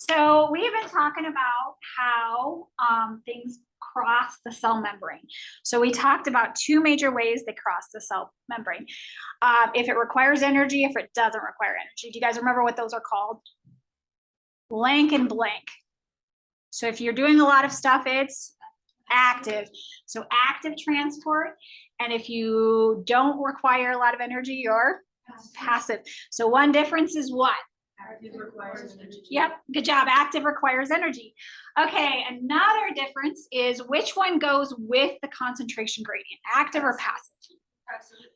So we have been talking about how things cross the cell membrane. So we talked about two major ways they cross the cell membrane. If it requires energy, if it doesn't require energy. Do you guys remember what those are called? Blank and blank. So if you're doing a lot of stuff, it's active. So active transport. And if you don't require a lot of energy, you're passive. So one difference is what? Active requires energy. Yep, good job. Active requires energy. Okay, another difference is which one goes with the concentration gradient, active or passive?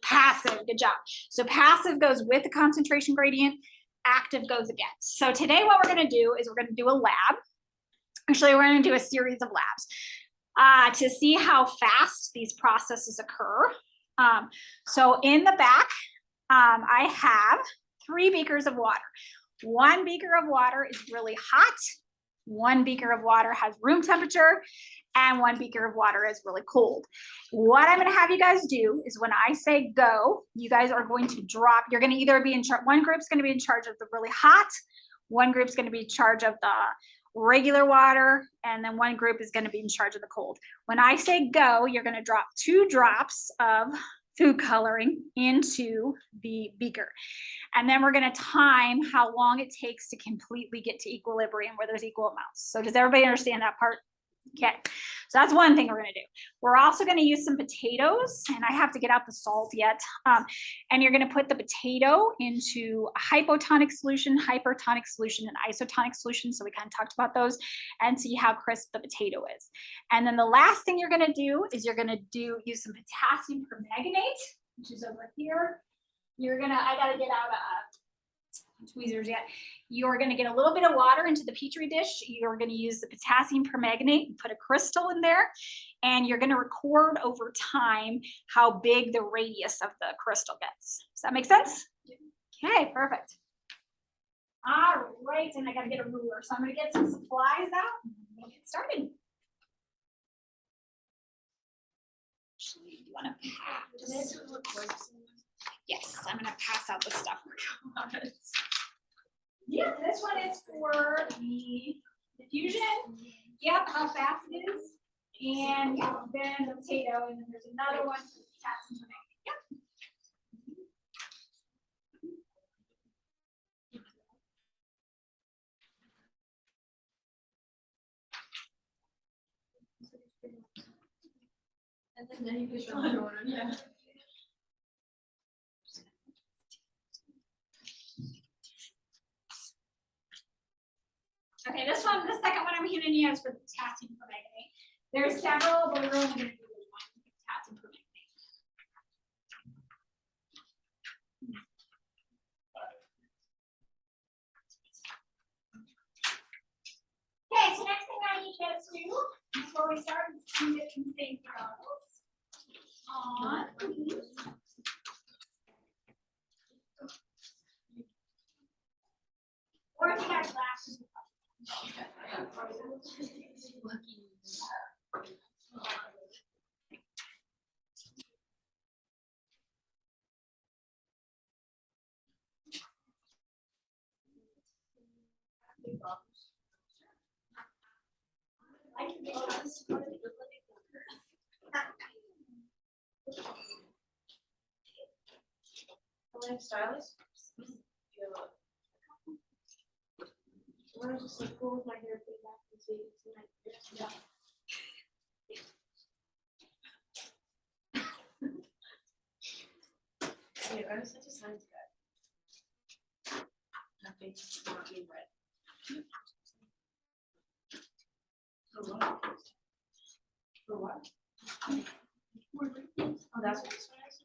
Passive, good job. So passive goes with the concentration gradient, active goes against. So today what we're going to do is we're going to do a lab. Actually, we're going to do a series of labs to see how fast these processes occur. So in the back, I have 3 beakers of water. 1 beaker of water is really hot, 1 beaker of water has room temperature, and 1 beaker of water is really cold. What I'm going to have you guys do is when I say go, you guys are going to drop. You're going to either be in charge, one group's going to be in charge of the really hot, one group's going to be in charge of the regular water, and then one group is going to be in charge of the cold. When I say go, you're going to drop 2 drops of food coloring into the beaker. And then we're going to time how long it takes to completely get to equilibrium where there's equal amounts. So does everybody understand that part? Okay, so that's one thing we're going to do. We're also going to use some potatoes, and I have to get out the salt yet. And you're going to put the potato into a hypotonic solution, hypertonic solution, and isotonic solution. So we kind of talked about those and see how crisp the potato is. And then the last thing you're going to do is you're going to use some potassium permanganate, which is over here. You're going to, I got to get out tweezers yet. You're going to get a little bit of water into the Petri dish. You're going to use the potassium permanganate and put a crystal in there. And you're going to record over time how big the radius of the crystal gets. Does that make sense? Okay, perfect. All right, and I got to get a ruler. So I'm going to get some supplies out and we'll get started. Actually, do you want to pass? Yes, I'm going to pass out the stuff. Yeah, this one is for the diffusion. Yep, how fast it is. And then the potato, and then there's another one for the potassium permanganate. Yep. And then you push on the order. Yeah. Okay, this one, the second one I'm handing you is for the potassium permanganate. There's several, but we're only going to do one potassium permanganate. Okay, so next thing I need you guys to do before we start is to get some safety goggles on, please. Or if you got glasses. Stylist? I want to just like pull with my hair back and see it's like yeah, I was such a science guy. Nothing not being read. For what? For what? Oh, that's what this one is.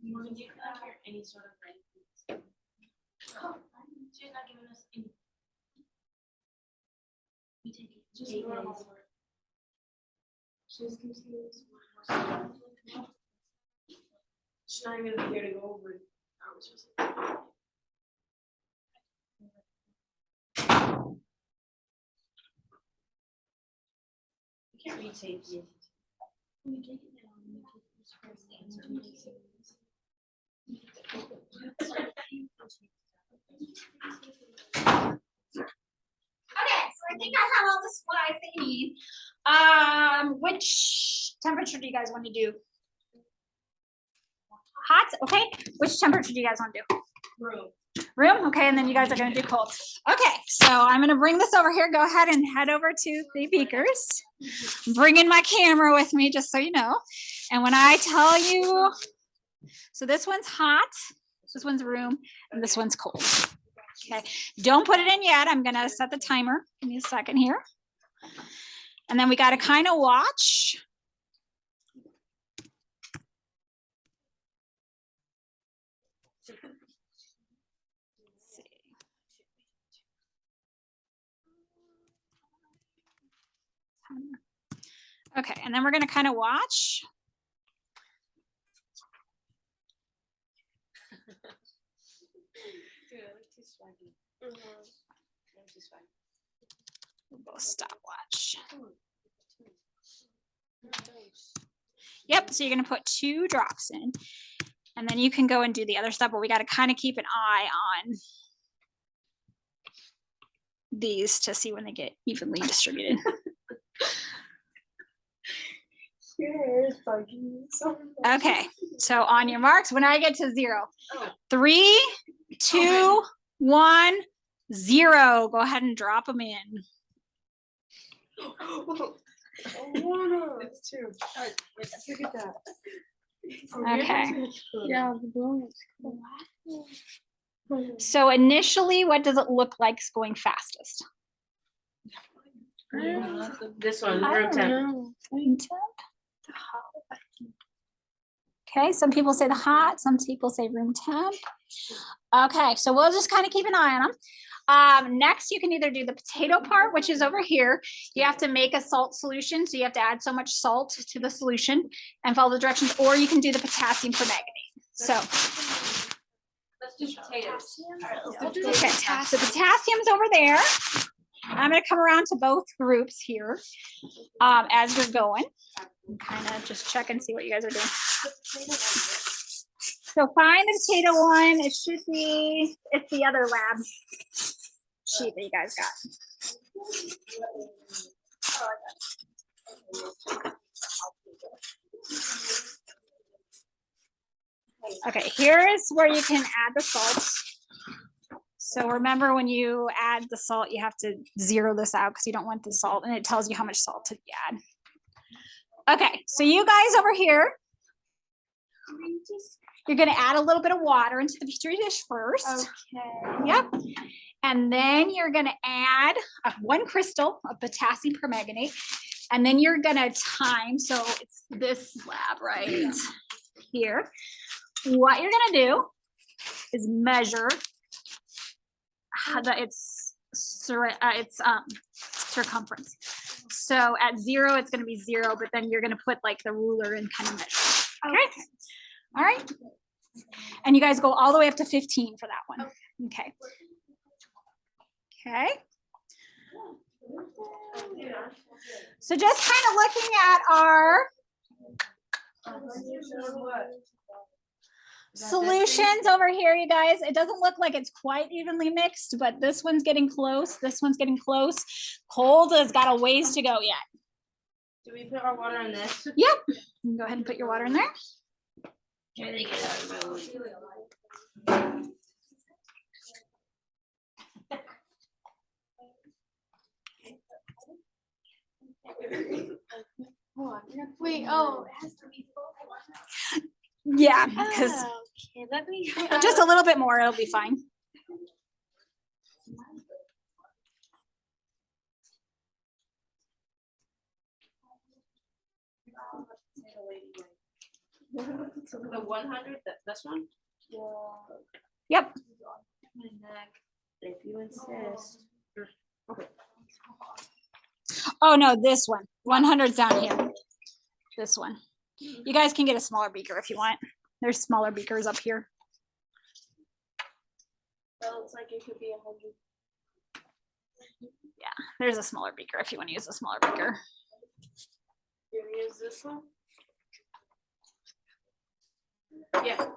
Morgan, do you not hear any sort of rain? Oh, she's not giving us any. We take it. Just normal. She's confused. She's not even here to go over it. You can't retake it. When you take it down, you take this first answer. Okay, so I think I have all the slides that you need. Which temperature do you guys want to do? Hot, okay. Which temperature do you guys want to do? Room, okay, and then you guys are gonna do cold. Okay, so I'm gonna bring this over here. Go ahead and head over to the beakers. Bring in my camera with me, just so you know. And when I tell you, so this one's hot, this one's room, and this one's cold. Okay, don't put it in yet. I'm gonna set the timer. Give me a second here. And then we gotta kind of watch. Let's see. Okay, and then we're gonna kind of watch. We'll both stopwatch. Yep, so you're gonna put 2 drops in. And then you can go and do the other stuff, but we got to kind of keep an eye on these to see when they get evenly distributed. Okay, so on your marks, when I get to 0, 3, 2, 1, 0. Go ahead and drop them in. It's 2. Look at that. Okay. Yeah, the balloon is cool. So initially, what does it look like is going fastest? This one, I room don't temp. know. Room temp? Okay, some people say the hot, some people say room temp. Okay, so we'll just kind of keep an eye on them. Next, you can either do the potato part, which is over here. You have to make a salt solution, so you have to add so much salt to the solution and follow the directions, or you can do the potassium permanganate. So, Let's do potatoes. okay, so potassium's over there. I'm gonna come around to both groups here as we're going. Kind of just check and see what you guys are doing. So find the potato one. It should be, it's the other lab sheet that you guys got. Okay, here is where you can add the salt. So remember, when you add the salt, you have to 0 this out because you don't want the salt, and it tells you how much salt to add. Okay, so you guys over here, you're gonna add a little bit of water into the petri dish first. Okay. Yep. And then you're gonna add 1 crystal of potassium permanganate, and then you're gonna time, so it's this lab right here. What you're gonna do is measure its circumference. So at 0, it's gonna be 0, but then you're gonna put like the ruler and kind of measure. Okay. All right. And you guys go all the way up to 15 for that one. Okay. Okay. So just kind of looking at our solutions over here, you guys. It doesn't look like it's quite evenly mixed, but this one's getting close. This one's getting close. Cold has got a ways to go yet. Do we put our water in this? Yep. You can go ahead and put your water in there. Try to get it out of my way. Wait, oh, it has to be full. Yeah, because Okay, let me. just a little bit more, it'll be fine. The 100, this one? Yep. My neck. If you insist. Okay. Oh, no, this one. 100's down here. This one. You guys can get a smaller beaker if you want. There's smaller beakers up here. That looks like it could be 100. There's a smaller beaker if you want to use a smaller beaker. You use this one? Yeah.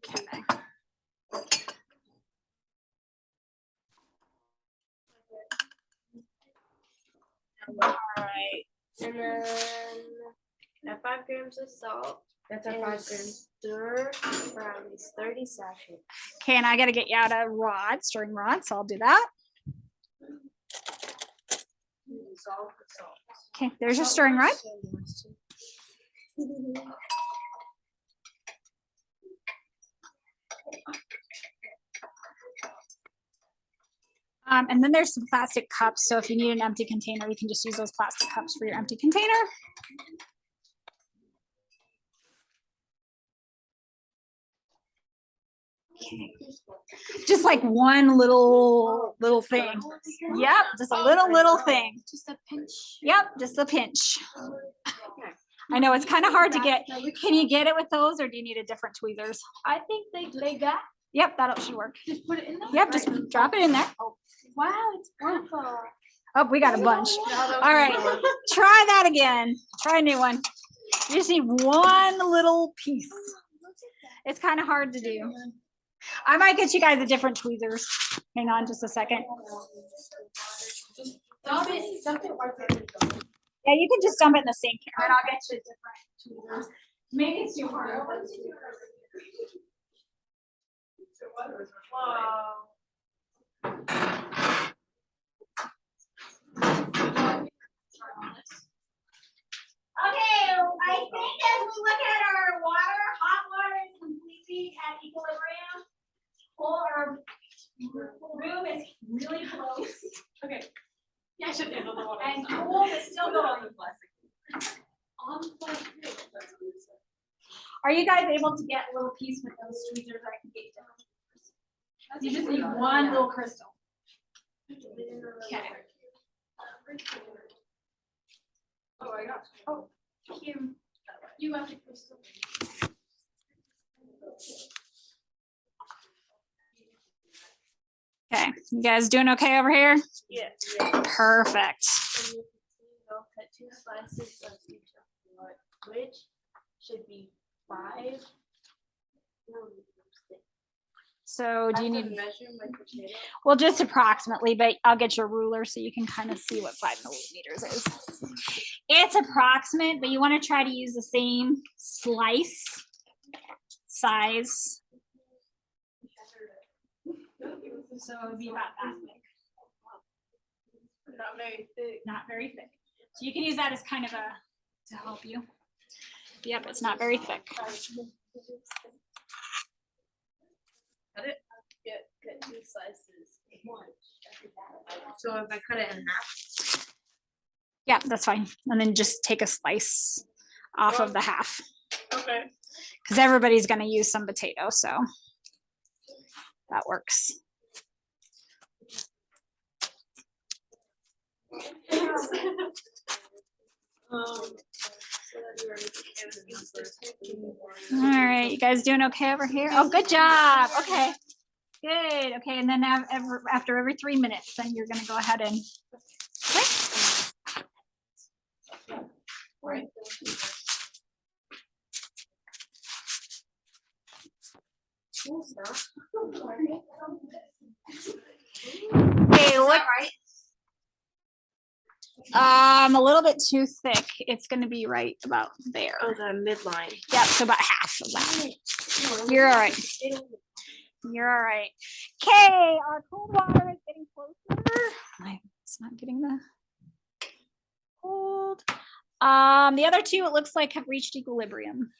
Okay. All right. And then at 5 grams of salt. That's at 5 grams. Stir for at least 30 seconds. Okay, and I gotta get you out a rod, stirring rod, so I'll do that. Dissolve the salt. Okay, there's your stirring rod. And then there's some plastic cups, so if you need an empty container, you can just use those plastic cups for your empty container. Okay. Just like one little thing. Yep, just a little thing. Just a pinch. Yep, just a pinch. I know it's kind of hard to get. Can you get it with those, or do you need a different tweezers? I think they got. Yep, that should work. Just put it in there. Yep, just drop it in there. Wow, it's purple. Oh, we got a bunch. All right, try that again. Try a new one. You just need one little piece. It's kind of hard to do. I might get you guys a different tweezers. Hang on just a second. Dump it right there. Yeah, you can just dump it in the sink and then I'll get you different tweezers. Make it too hard. Okay, I think as we look at our water, hot water is completely at equilibrium. Our room is really close. Okay. Yeah, I should handle the water. And cool is still going. Are you guys able to get a little piece with those tweezers? I can get you different tweezers. You just need one little crystal. Okay. Oh, I got you. Oh, here. You have the crystal. Okay, you guys doing okay over here? Yeah. Perfect. And you cut 2 slices of each of what, which should be 5. So do you need, measure my potato? well, just approximately, but I'll get your ruler so you can kind of see what 5 millimeters is. It's approximate, but you want to try to use the same slice size. So it would be about that thick. Not very thick. Not very thick. So you can use that as kind of a, to help you. Yep, it's not very thick. Cut it? Get 2 slices. So if I cut it in half? Yeah, that's fine. And then just take a slice off of the half. Okay. Because everybody's going to use some potato, so that works. All right, you guys doing okay over here? Oh, good job. Okay, good. Okay, and then after every 3 minutes, then you're going to go ahead and. Right. Okay, look. A little bit too thick. It's going to be right about there. Oh, the midline. Yeah, so about half of that. You're all right. You're all right. Okay, our cold water is getting closer. It's not getting the cold. The other 2, it looks like, have reached equilibrium.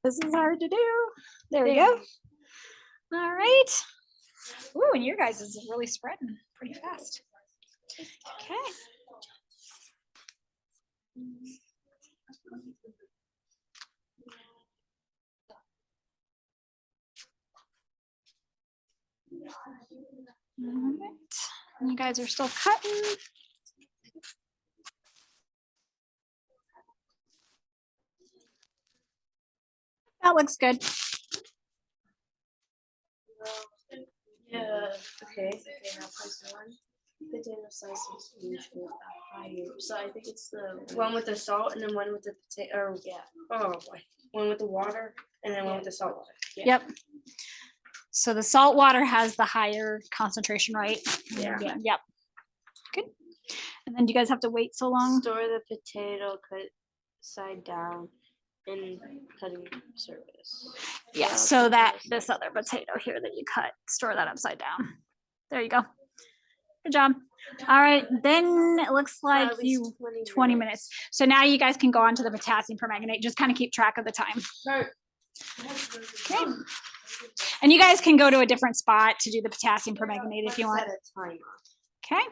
This is hard to do. There we go. All right. Ooh, and your guys is really spreading pretty fast. Okay. All right. And you guys are still cutting. That looks good. Yeah, okay, now press one. Potato slices usually higher. So I think it's the one with the salt and then one with the potato, or yeah, oh boy. One with the water and then one with the salt water. Yeah. Yep. So the salt water has the higher concentration, right? Yeah. Yep. Good. And then do you guys have to wait so long? Store the potato cut side down in cutting surface. Yeah, so that this other potato here that you cut, store that upside down. There you go. Good job. All right, then it looks like At least you 20 minutes. So now you guys can go on to the potassium permanganate. Just kind of keep track of the time. Okay. And you guys can go to a different spot to do the potassium permanganate if you want. Okay.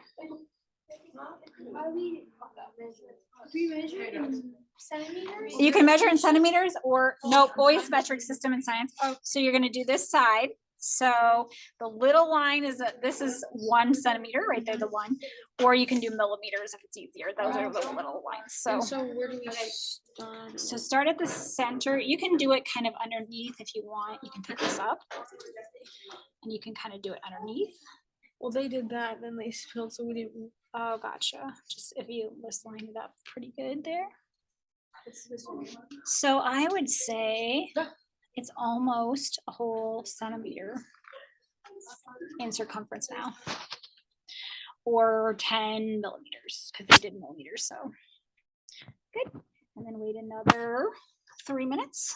We measure in centimeters? You can measure in centimeters or no, always metric system in science. So you're gonna do this side. So the little line is this is 1 centimeter right there, the one, or you can do millimeters if it's easier. Those are the little lines. So where do we start? so start at the center. You can do it kind of underneath if you want. You can pick this up and you can kind of do it underneath. Well, they did that, then they spilled, so we didn't. Oh, gotcha. Just if you just line it up pretty good there. So I would say it's almost a whole centimeter in circumference now. Or 10 millimeters, because they did millimeters, so. Good. And then wait another 3 minutes.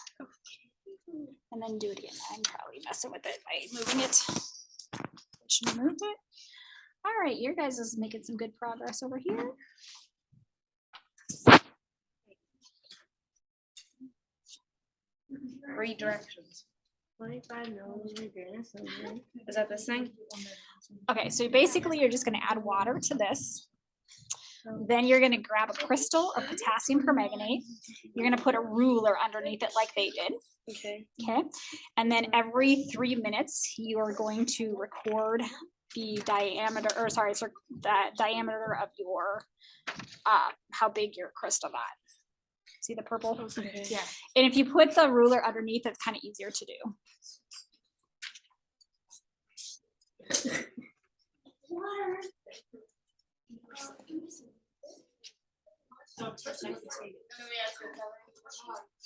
And then do it again. I'm probably messing with it by moving it. Should move it. All right, your guys is making some good progress over here. Three directions. 25 millimeters. Is that this thing? Okay, so basically you're just gonna add water to this. Then you're gonna grab a crystal of potassium permanganate. You're gonna put a ruler underneath it like they did. Okay. Okay, and then every 3 minutes, you are going to record the diameter, or sorry, that diameter of your, how big your crystal got. See the purple? Okay. Yeah. And if you put the ruler underneath, it's kind of easier to do.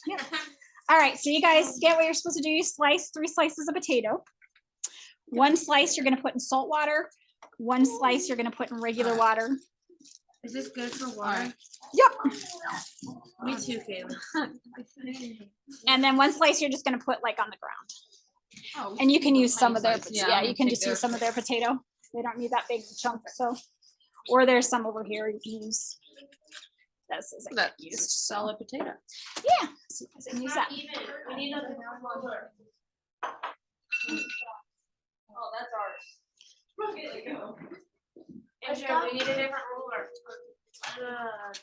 Yeah. All right, so you guys get what you're supposed to do. You slice 3 slices of potato. 1 slice you're gonna put in salt water. 1 slice you're gonna put in regular water. Is this good for water? Yep. Me too, Kayla. And then 1 slice you're just gonna put like on the ground. And you can use some of their, yeah, you can just use some of their potato. They don't need that big chunk, so. Or there's some over here you can use. This is That used, solid potato. yeah. So you guys can use that. We need a ruler. Oh, that's ours. Andrew, we need a different ruler.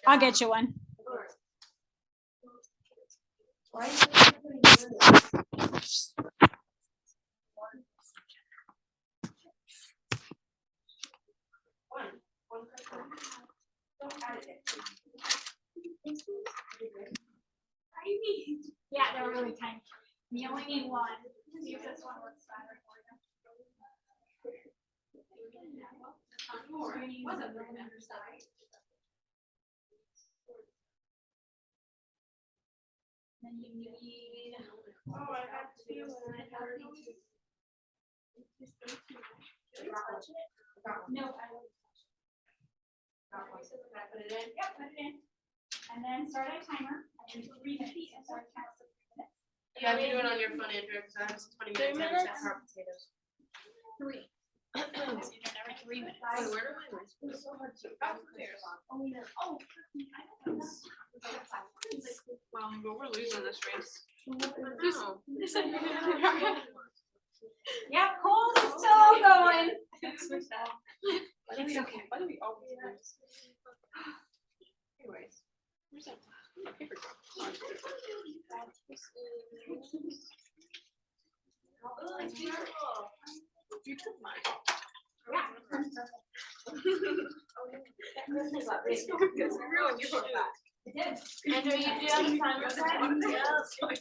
I'll get you one. Why is it Yeah, they're really tiny. You only need 1. See if this one works better for you. Then you need. Oh, I have to. No, I will. Put it in. Yep, put it in. And then start a timer. And then 3 minutes. And start a timer for 3 minutes. Yeah, you do it on your phone, Andrew, because I have 20 minutes. I just have potatoes. 3. So you're doing every 3 minutes. Wait, where do I write? It's so hard to. Oh, no. Oh, I don't know. But we're losing this race. Yep, Cole is still going. It's okay. Why do we always lose? Anyways. Where's that paper cup? You took mine. Andrew, you do have a timer set? Okay,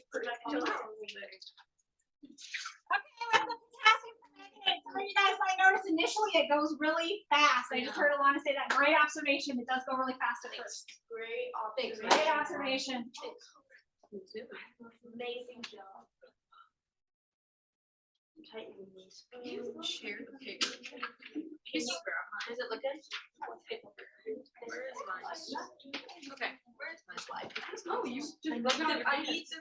with the potassium permanganate, some of you guys might notice initially it goes really fast. I just heard Alana say that. Great observation. It does go really fast at first. Great Great observation. Amazing job. Tighten these. You share the paper. Does it look good? Where is mine? Okay, where's my slide? Oh, you just I look at I it. need to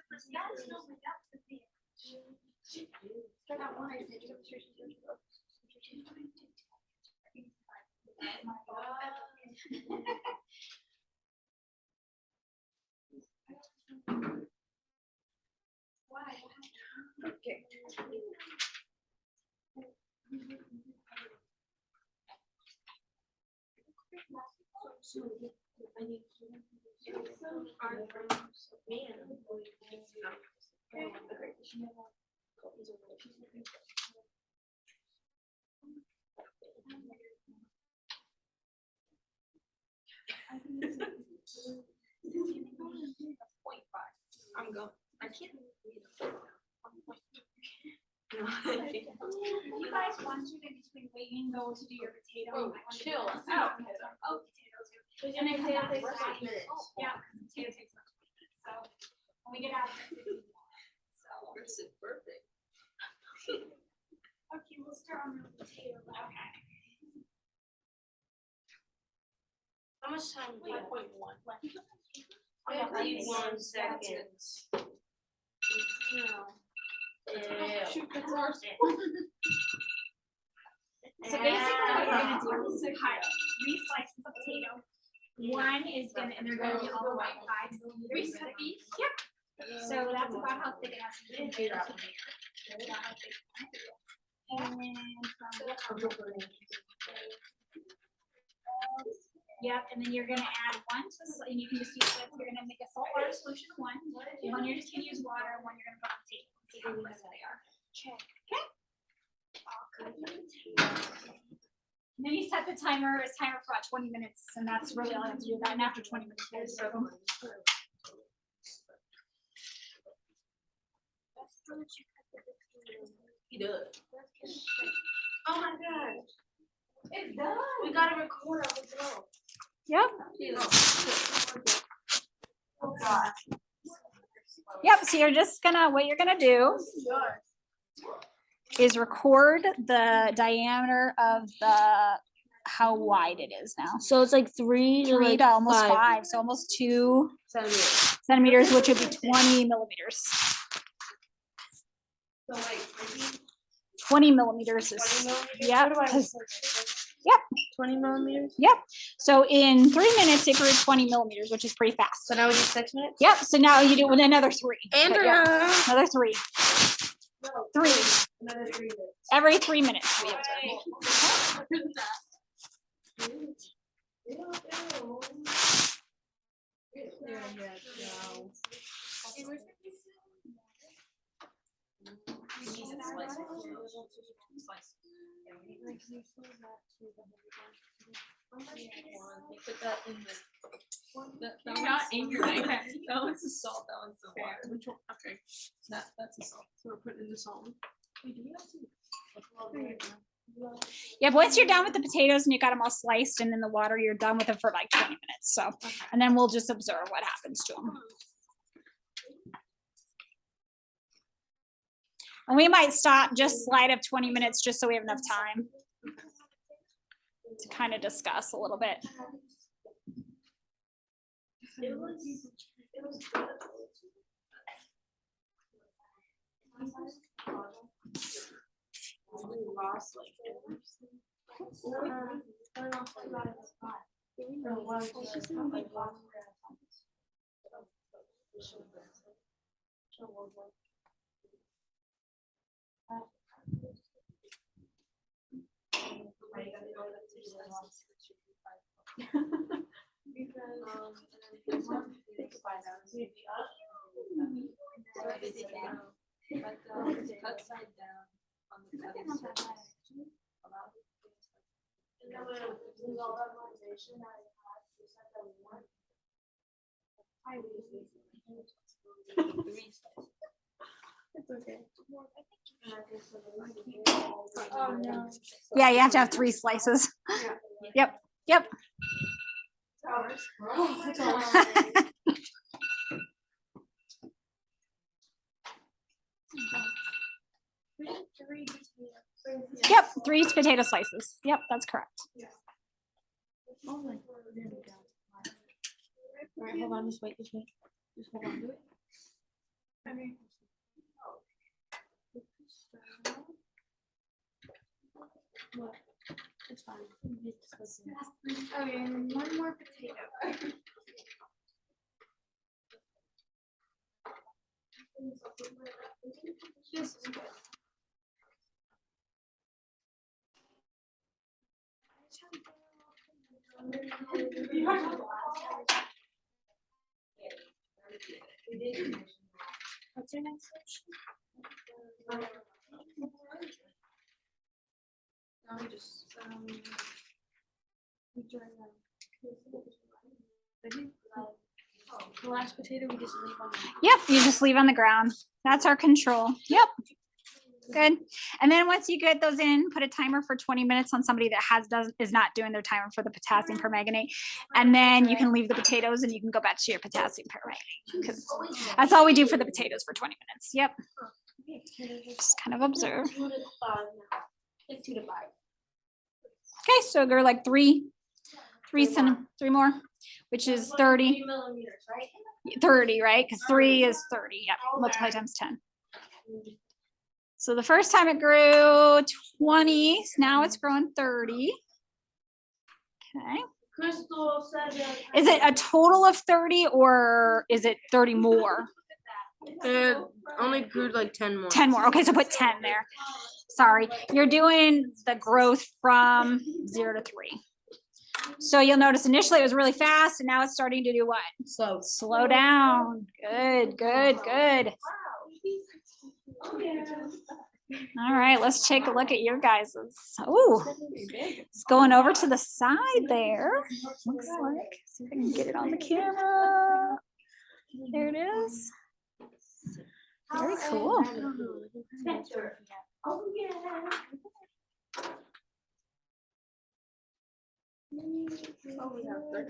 Okay. I'm going. I can't. You guys want to in between waiting, go to do your potato. Oh, you might wanna do chill. this. Oh, potatoes. Because And then come back. takes 5 minutes. Yeah, potato takes about 20 minutes, so when we get out of there. So, This is perfect. okay, we'll start on the potato. Okay. How much time do you have? 5.1. 51 seconds. Shoot the horse. So basically what you're gonna do is cut 3 slices of potato. One is gonna, and they're gonna be all about 5 millimeters. Yep. So that's about how thick it has to be. And yep, and then you're gonna add 1 to, and you can just use it, you're gonna make a salt water solution of 1. One you're just gonna use water, and one you're gonna put on the table. See how close they are. Okay. And then you set the timer, it's timer for about 20 minutes, and that's really all you have to do. That, and after 20 minutes, we'll serve them. He does. Oh my god. It's done. We gotta record on the go. Yep. Oh god. Yep. So you're just gonna, what you're gonna do is record the diameter of the, how wide it is now. So it's like 3 to 3 like to almost 5 5, so almost 2 centimeters. centimeters, which would be 20 millimeters. So like 20 millimeters is, 20 millimeters? yep, What do I 'cause- say? yep. 20 millimeters? Yep. So in 3 minutes, it grew 20 millimeters, which is pretty fast. So now we do 6 minutes? Yep. So now you do with another 3. But Andrea! yeah, another 3. 3 Another 3 minutes. every 3 minutes. We observe. Put that in the. Not in your knife. That one's the salt, that one's the water. Which one? Okay, that's the salt. So we're putting in the salt. Wait, do we have to? Yeah, once you're done with the potatoes and you got them all sliced and in the water, you're done with them for like 20 minutes. So, and then we'll just observe what happens to them. And we might stop just slide of 20 minutes just so we have enough time to kind of discuss a little bit. It was Upside down on the cutting surface. It's okay. Oh, no. Yeah, you have to have 3 slices. Yep, yep. Yep, 3 potato slices. Yep, that's correct. Oh my. There we go. Alright, hold on, just wait. Just hold on to it. What? It's fine. Okay, and one more potato. This is good. What's your next option? The last potato we just leave on the. Yep, you just leave on the ground. That's our control. Yep. Good. And then once you get those in, put a timer for 20 minutes on somebody that is not doing their timer for the potassium permanganate. And then you can leave the potatoes and you can go back to your potassium permanganate. Because that's all we do for the potatoes for 20 minutes. Yep. Just kind of observe. 2 to 5 now. Like 2 to 5. Okay, so go like 3 more, which is 30. 3 millimeters, right? 30, right? Because 3 is 30. Yep. Multiply times 10. So the first time it grew 20, now it's growing 30. Okay. Crystal said that. Is it a total of 30 or is it 30 more? It only grew like 10 more. 10 more. Okay, so put 10 there. Sorry. You're doing the growth from 0 to 3. So you'll notice initially it was really fast and now it's starting to do what? Slow. Slow down. Good, good, good. All right, let's take a look at your guys's. Oh, it's going over to the side there. Looks like. See if I can get it on the camera. There it is. Very cool. Oh, yeah. Oh, we have 30.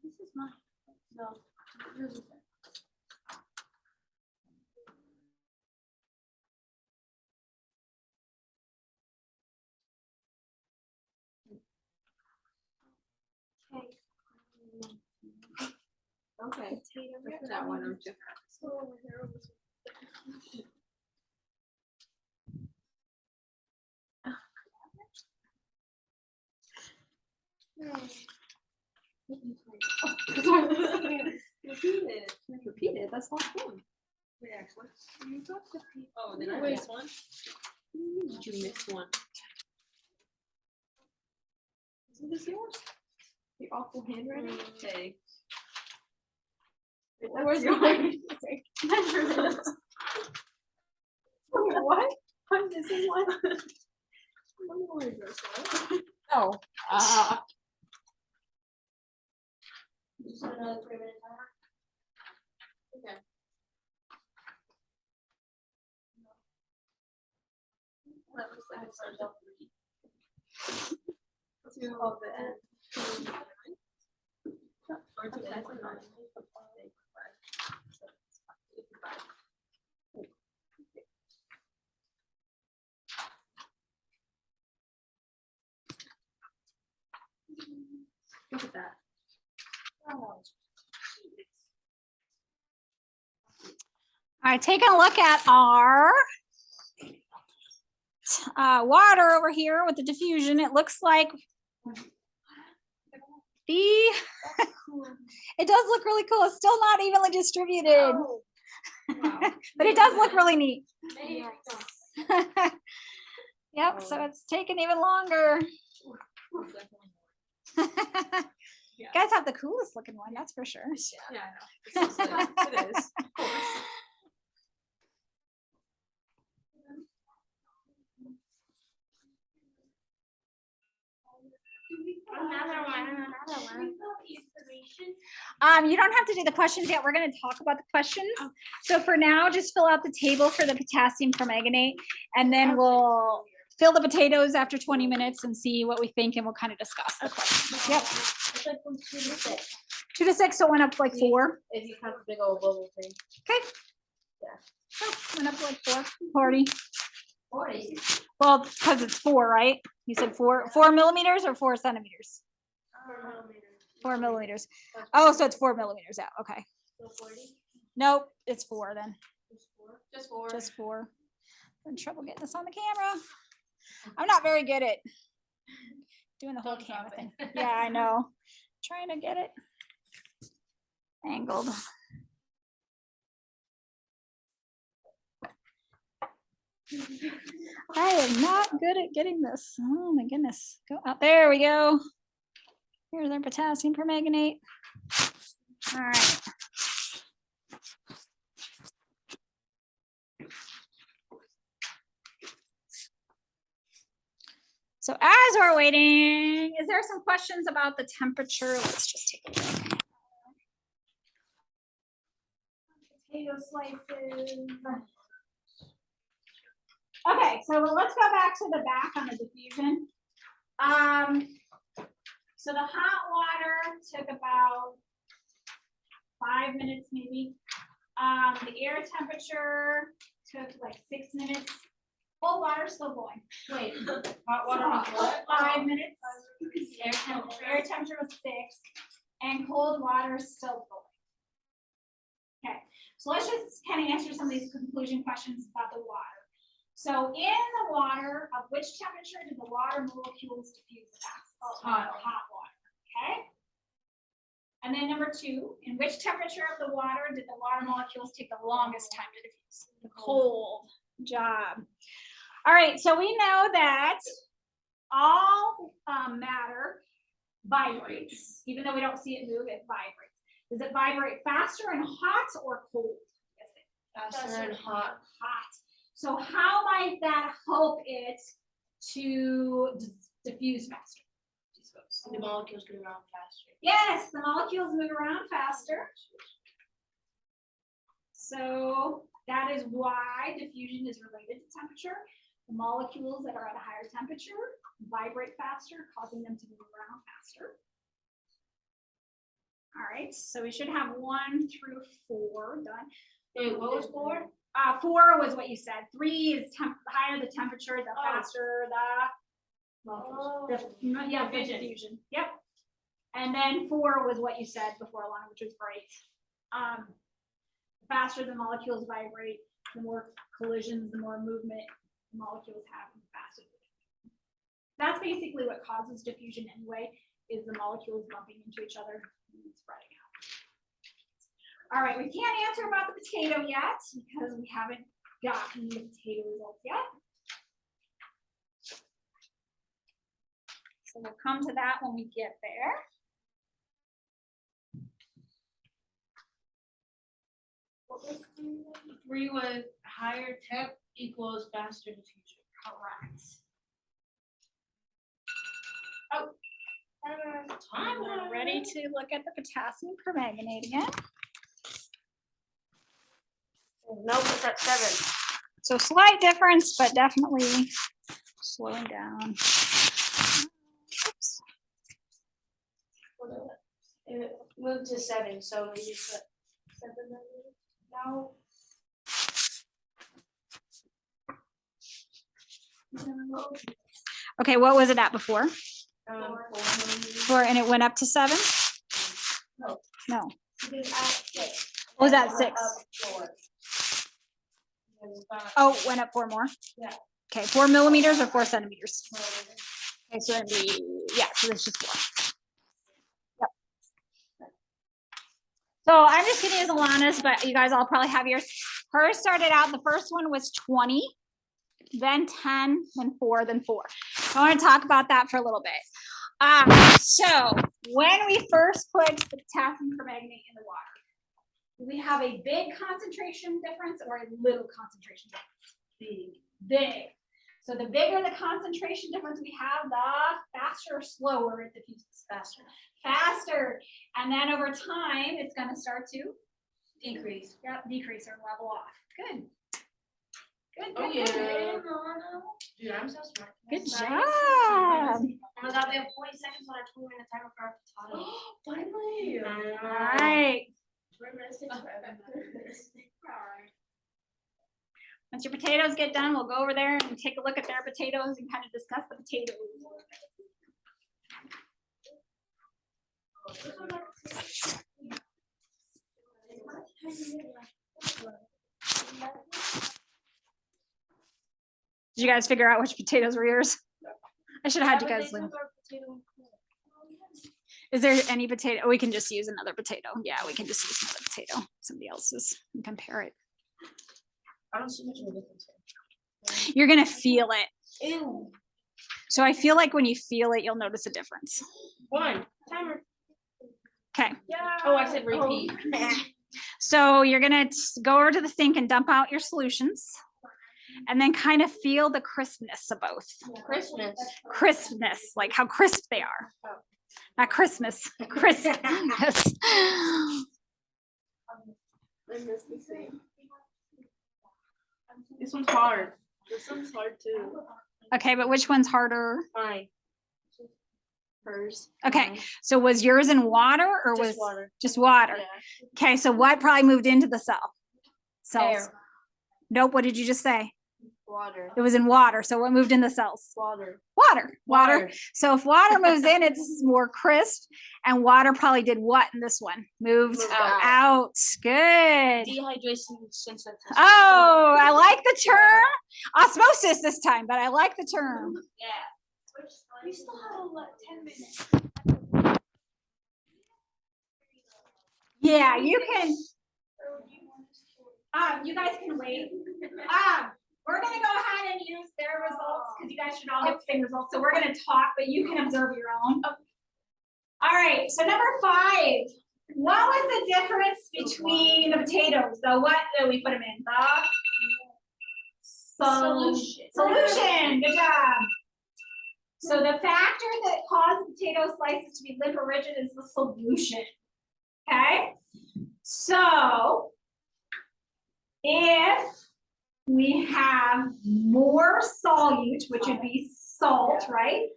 This is mine. No. Yours is there. Okay. That one, I'm just. Repeated, that's not one. Wait, actually. Oh, did I miss one? Did you miss one? Isn't this yours? The awful handwriting? Okay. Where's yours? What? I'm missing one. Oh. Just another 3-minute timer. Okay. Of the end. Look at that. All right, taking a look at our water over here with the diffusion, it looks like it does look really cool. It's still not evenly distributed, but it does look really neat. Yep, so it's taken even longer. You guys have the coolest looking one, that's for sure. Yeah, I know. It is, of course. Another one. You don't have to do the questions yet. We're gonna talk about the questions. So for now, just fill out the table for the potassium permanganate, and then we'll fill the potatoes after 20 minutes and see what we think, and we'll kind of discuss the questions. Yep. It's like from 2 to 6. 2 to 6, so it went up like 4. If you have a big old bubble thing. Okay. Yeah. Oh, went up like 4. Party. 40. Well, because it's 4, right? You said 4 millimeters or 4 centimeters? 4 millimeters. Oh, so it's 4 millimeters out. Okay. Nope, it's 4 then. Just 4. Just 4. I'm in trouble getting this on the camera. I'm not very good at doing the whole Don't camera drop thing. it. Yeah, I know. Trying to get it angled. I am not good at getting this. Oh my goodness. Go out. There we go. Here's our potassium permanganate. All right. So as we're waiting, is there some questions about the temperature? Let's just take a look. Potato slices. Okay, so let's go back to the back on the diffusion. So the hot water took about 5 minutes maybe. The air temperature took like 6 minutes. Cold water still going. Wait, hot water was what? 5 minutes. Air temperature. Air temperature was 6, and cold water is still going. Okay, so let's just kind of answer some of these conclusion questions about the water. So in the water, of which temperature did the water molecules diffuse the fastest? Hot. Hot water, okay? And then number 2, in which temperature of the water did the water molecules take the longest time to diffuse? The cold. Good job. All right, so we know that all matter vibrates. Even though we don't see it move, it vibrates. Does it vibrate faster and hot or cold? Faster and hot. Hot. So how might that help it to diffuse faster? The molecules go around faster. Yes, the molecules move around faster. So that is why diffusion is related to temperature. The molecules that are at a higher temperature vibrate faster, causing them to move around faster. All right, so we should have 1 through 4 done. Wait, what was 4? 4 was what you said. 3 is the higher the temperature, the Oh. faster the diffusion. Yep. And then 4 was what you said before, Alana, which was great. The faster the molecules vibrate, the more collisions, the more movement the molecules have, the faster. That's basically what causes diffusion anyway, is the molecules bumping into each other and spreading out. All right, we can't answer about the potato yet because we haven't gotten the potato results yet. So we'll come to that when we get there. What was 3 was higher temp equals faster diffusion. Correct. We're ready to look at the potassium permanganate again. Nope, it's at 7. So slight difference, but definitely slowing down. Oops. It moved to 7, so maybe put 7 now. Okay, what was it at before? 4. 4, and it went up to 7? No. No. It is at 6. What was that, 6? 4. Oh, went up 4 more? Yeah. Okay, 4 millimeters or 4 centimeters? Okay, so that'd be, yeah, so that's just 4. Yep. So I'm just gonna use Alana's, but you guys all probably have yours. Hers started out, the first one was 20, then 10, then 4, then 4. I want to talk about that for a little bit. So when we first put the potassium permanganate in the water, do we have a big concentration difference or a little concentration difference? Big. So the bigger the concentration difference we have, the faster or slower it diffuses. Faster. And then over time, it's going to start to Decrease. Yep, decrease or level off. Good. Good. Oh, Good. yeah. Good. Dude, I'm so smart. Good job. Oh my god, we have 40 seconds on our 20-minute timer for our potato. Finally. All right. Once your potatoes get done, we'll go over there and take a look at their potatoes and kind of discuss the potatoes. Did you guys figure out which potatoes were yours? I should have had you guys. Is there any potato? We can just use another potato. Yeah, we can just use another potato. Somebody else's and compare it. I don't see much of a difference. You're gonna feel it. Ew. So I feel like when you feel it, you'll notice a difference. One. Timer. Okay. Oh, I said repeat. So you're gonna go over to the sink and dump out your solutions. And then kind of feel the crispness of both. Christmas. Crispness, like how crisp they are. Not Christmas, crispness. This one's hard. This one's hard too. Okay, but which one's harder? Mine. Hers. Okay, Mine. so was yours in water or Just was water. just water? Yeah. Okay, so what probably moved into the cells? Air. Nope, what did you just say? Water. It was in water, so what moved in the cells? Water. Water. So if water moves in, it's more crisp, and water probably did what in this one? Moved Moved out. Good. Dehydration synthesis. Oh, I like the term. Osmosis this time, but I like the term. Yeah. We still have 10 minutes. Yeah, you can. You guys can wait. We're gonna go ahead and use their results because you guys should all get the same results. So we're gonna talk, but you can observe your own. All right, so number 5. What was the difference between the potatoes? The what that we put them in? The solution. Good job. So the factor that caused potato slices to be limp or rigid is the solution. Okay? So if we have more solute, which would be salt, right?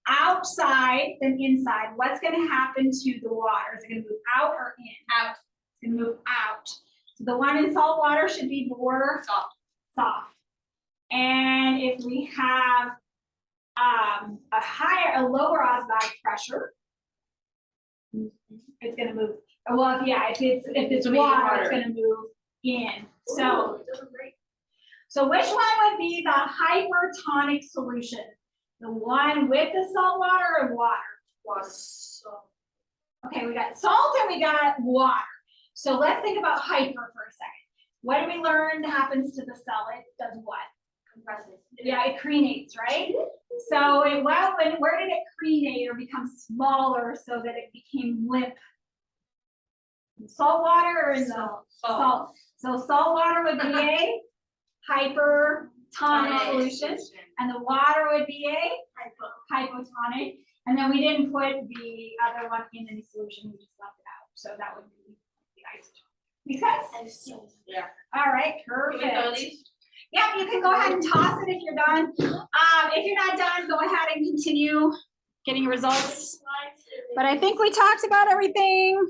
Outside than inside, what's going to happen to the water? Is it going to move out or in? Out. It's going to move out. So the one in salt water should be more soft. And if we have a lower osmotic pressure, it's going to move. Well, yeah, if it's water, it's going to move in. So which one would be the hypertonic solution? The one with the salt water or water? Water. Okay, we got salt and we got water. So let's think about hyper for a second. What do we learn happens to the cell? It does what? Compresses. Yeah, it crenates, right? So where did it crenate or become smaller so that it became limp? In salt water or in the salt? So salt water would be a hypertonic solution, and the water would be a hypotonic. And then we didn't put the other one in any solution, we just left it out. So that would be the isotone. Make sense? Yeah. All right, perfect. Yep, you can go ahead and toss it if you're done. If you're not done, go ahead and continue getting your results. But I think we talked about everything.